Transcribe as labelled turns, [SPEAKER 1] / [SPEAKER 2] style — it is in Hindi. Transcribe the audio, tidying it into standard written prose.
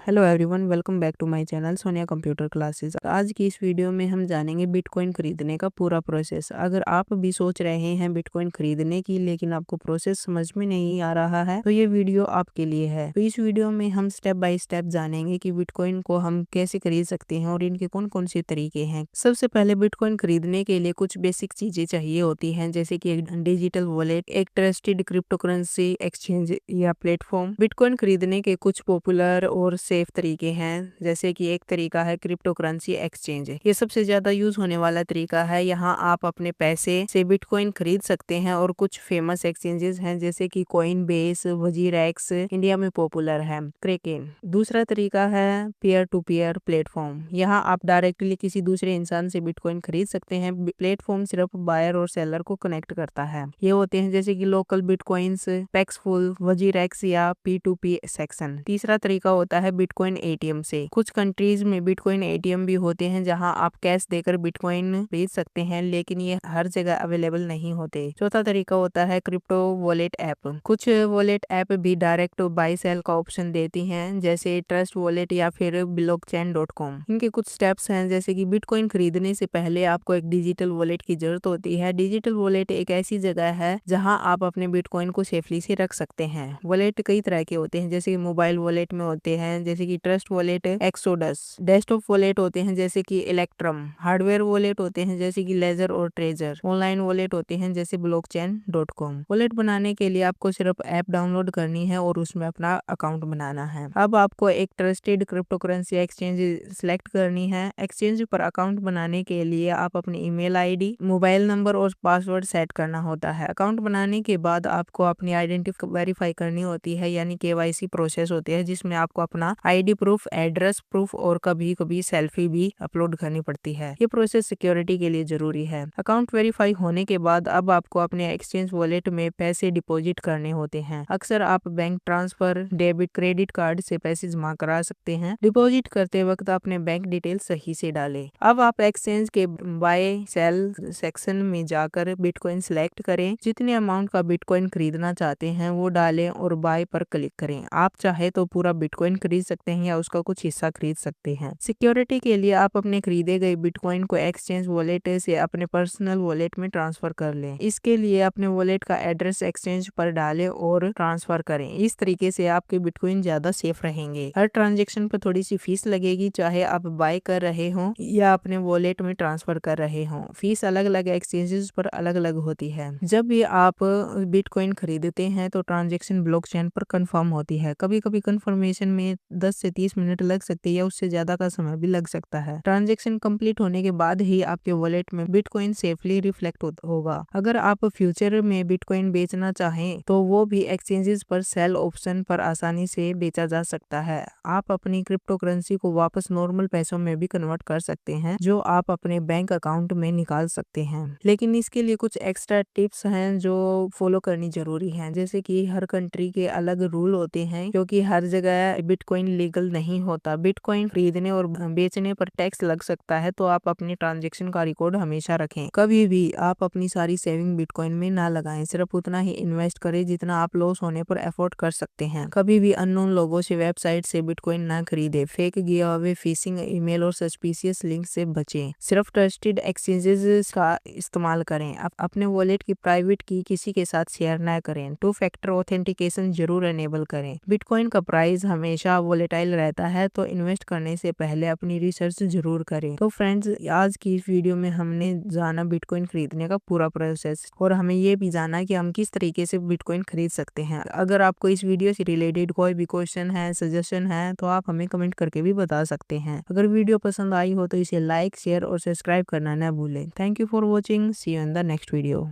[SPEAKER 1] Hello everyone, welcome back to my channel Sonia computer classes. आज की इस वीडियो में हम जानेंगे बिटकॉइन खरीदने का पूरा प्रोसेस। अगर आप भी सोच रहे हैं बिटकॉइन खरीदने की, लेकिन आपको प्रोसेस समझ में नहीं आ रहा है, तो ये वीडियो आपके लिए है। तो इस वीडियो में हम स्टेप बाय स्टेप जानेंगे कि बिटकॉइन को हम कैसे खरीद सकते हैं और इनके कौन कौन से तरीके हैं। सबसे पहले बिटकॉइन खरीदने के लिए कुछ बेसिक चीजें चाहिए होती हैं, जैसे कि एक डिजिटल वॉलेट, एक ट्रस्टेड क्रिप्टो करेंसी एक्सचेंज या प्लेटफॉर्म। बिटकॉइन खरीदने के कुछ पॉपुलर और सेफ तरीके हैं, जैसे कि एक तरीका है क्रिप्टो करेंसी एक्सचेंज। ये सबसे ज्यादा यूज होने वाला तरीका है। यहाँ आप अपने पैसे से बिटकॉइन खरीद सकते हैं और कुछ फेमस एक्सचेंजेस हैं, जैसे कि कॉइन बेस, वजीरेक्स इंडिया में पॉपुलर है, क्रेकेन। दूसरा तरीका है पीयर टू पीयर प्लेटफॉर्म। यहाँ आप डायरेक्टली किसी दूसरे इंसान से बिटकॉइन खरीद सकते हैं। प्लेटफॉर्म सिर्फ बायर और सेलर को कनेक्ट करता है। ये होते हैं जैसे कि लोकल बिटकॉइंस, पैक्सफुल, वजीरेक्स या P2P सेक्शन। तीसरा तरीका होता है बिटकॉइन एटीएम से। कुछ कंट्रीज में बिटकॉइन एटीएम भी होते हैं, जहां आप कैश देकर बिटकॉइन खरीद सकते हैं, लेकिन ये हर जगह अवेलेबल नहीं होते। चौथा तरीका होता है क्रिप्टो वॉलेट ऐप। कुछ वॉलेट ऐप भी डायरेक्ट बाई सेल का ऑप्शन देती हैं, जैसे ट्रस्ट वॉलेट या फिर blockchain.com। इनके कुछ स्टेप्स हैं, जैसे कि बिटकॉइन खरीदने से पहले आपको एक डिजिटल वॉलेट की जरूरत होती है। डिजिटल वॉलेट एक ऐसी जगह है जहां आप अपने बिटकॉइन को सेफली से रख सकते हैं। वॉलेट कई तरह के होते हैं, जैसे कि मोबाइल वॉलेट में होते हैं, जैसे कि trust wallet, exodus. Desktop wallet होते हैं, जैसे कि इलेक्ट्रम। हार्डवेयर वॉलेट होते हैं, जैसे कि लेजर और ट्रेजर। ऑनलाइन वॉलेट होते हैं, जैसे blockchain.com। वॉलेट बनाने के लिए आपको सिर्फ ऐप डाउनलोड करनी है और उसमें अपना अकाउंट बनाना है। अब आपको एक trusted crypto currency exchange select करनी है। एक्सचेंज पर अकाउंट बनाने के लिए आप अपनी ईमेल आईडी, मोबाइल नंबर और पासवर्ड सेट करना होता है। अकाउंट बनाने के बाद आपको अपनी आइडेंटिटी वेरीफाई करनी होती है, यानी KYC प्रोसेस होती है, जिसमें आपको अपना ID प्रूफ, एड्रेस प्रूफ और कभी कभी सेल्फी भी अपलोड करनी पड़ती है। ये प्रोसेस सिक्योरिटी के लिए जरूरी है। अकाउंट वेरीफाई होने के बाद अब आपको अपने एक्सचेंज वॉलेट में पैसे डिपॉजिट करने होते हैं। अक्सर आप bank transfer, debit, credit card से पैसे जमा करा सकते हैं। डिपॉजिट करते वक्त अपने बैंक डिटेल सही से डालें। अब आप एक्सचेंज के बाय सेल सेक्शन में जाकर बिटकॉइन सिलेक्ट करें। जितने अमाउंट का बिटकॉइन खरीदना चाहते हैं वो डालें और बाय पर क्लिक करें। आप चाहे तो पूरा बिटकॉइन खरीद सकते हैं या उसका कुछ हिस्सा खरीद सकते हैं। सिक्योरिटी के लिए आप अपने खरीदे गए बिटकॉइन को एक्सचेंज वॉलेट से अपने पर्सनल वॉलेट में ट्रांसफर कर लें। इसके लिए अपने वॉलेट का एड्रेस एक्सचेंज पर डालें और ट्रांसफर करें। इस तरीके से आपके बिटकॉइन ज्यादा सेफ रहेंगे। हर ट्रांजेक्शन पर थोड़ी सी फीस लगेगी, चाहे आप बाय कर रहे हो या अपने वॉलेट में ट्रांसफर कर रहे हो। फीस अलग अलग एक्सचेंजेस पर अलग अलग होती है। जब भी आप बिटकॉइन खरीदते हैं तो ट्रांजैक्शन ब्लॉकचेन पर कंफर्म होती है। कभी कभी कंफर्मेशन में 10 से 30 मिनट लग सकते हैं या उससे ज्यादा का समय भी लग सकता है। ट्रांजैक्शन कंप्लीट होने के बाद ही आपके वॉलेट में बिटकॉइन सेफली रिफ्लेक्ट होगा। अगर आप फ्यूचर में बिटकॉइन बेचना चाहें तो वो भी एक्सचेंजेस पर सेल ऑप्शन पर आसानी से बेचा जा सकता है। आप अपनी क्रिप्टो करेंसी को वापस नॉर्मल पैसों में भी कन्वर्ट कर सकते हैं, जो आप अपने बैंक अकाउंट में निकाल सकते हैं। लेकिन इसके लिए कुछ एक्स्ट्रा टिप्स हैं जो फॉलो करनी जरूरी है, जैसे कि हर कंट्री के अलग रूल होते हैं, क्योंकि हर जगह बिटकॉइन लीगल नहीं होता। बिटकॉइन खरीदने और बेचने पर टैक्स लग सकता है, तो आप अपनी ट्रांजैक्शन का रिकॉर्ड हमेशा रखें। कभी भी आप अपनी सारी सेविंग बिटकॉइन में ना लगाएं, सिर्फ उतना ही इन्वेस्ट करें जितना आप लॉस होने पर अफोर्ड कर सकते हैं। कभी भी अननोन लोगों से वेबसाइट से बिटकॉइन ना खरीदे। Fake give away, phishing email और सस्पिशियस लिंक से बचें। सिर्फ ट्रस्टेड एक्सचेंजेस का इस्तेमाल करें। आप अपने वॉलेट की प्राइवेट की किसी के साथ शेयर ना करें। 2 फैक्टर ऑथेंटिकेशन जरूर एनेबल करें। बिटकॉइन का प्राइस हमेशा वोलेटाइल रहता है, तो इन्वेस्ट करने से पहले अपनी रिसर्च जरूर करें। तो फ्रेंड्स, आज की इस वीडियो में हमने जाना बिटकॉइन खरीदने का पूरा प्रोसेस, और हमें ये भी जाना कि हम किस तरीके से बिटकॉइन खरीद सकते हैं। अगर आपको इस वीडियो से रिलेटेड कोई भी क्वेश्चन है, सजेशन है, तो आप हमें कमेंट करके भी बता सकते हैं। अगर वीडियो पसंद आई हो तो इसे लाइक, शेयर और सब्सक्राइब करना न भूलें। Thank you for watching. See you in the next video.